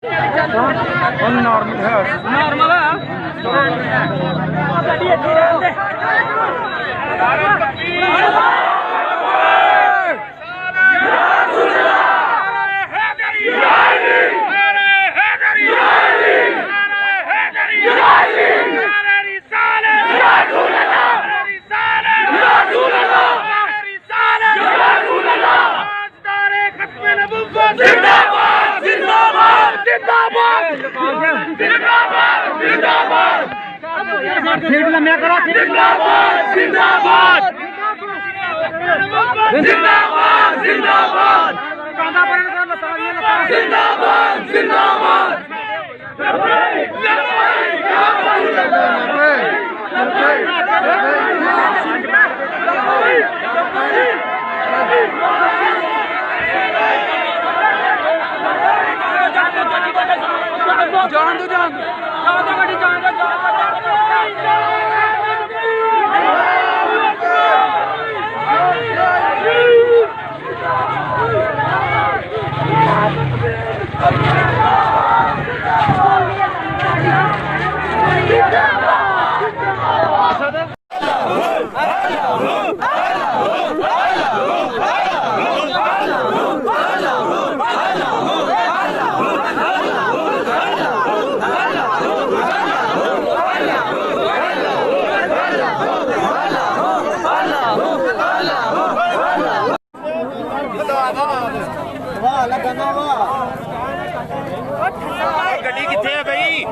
normal है normal है गाड़ी अच्छी रहने मैं करो जिंदाबाद जिंदाबाद जिंदाबाद जिंदाबाद जिंदाबाद जिंदाबाद जान दो जान दो गाड़ी जान दो गड्डी किथे है भाई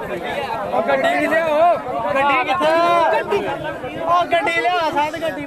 गड्डी किथे हो गड्डी किथे गड्डी लिया साथ गड्डी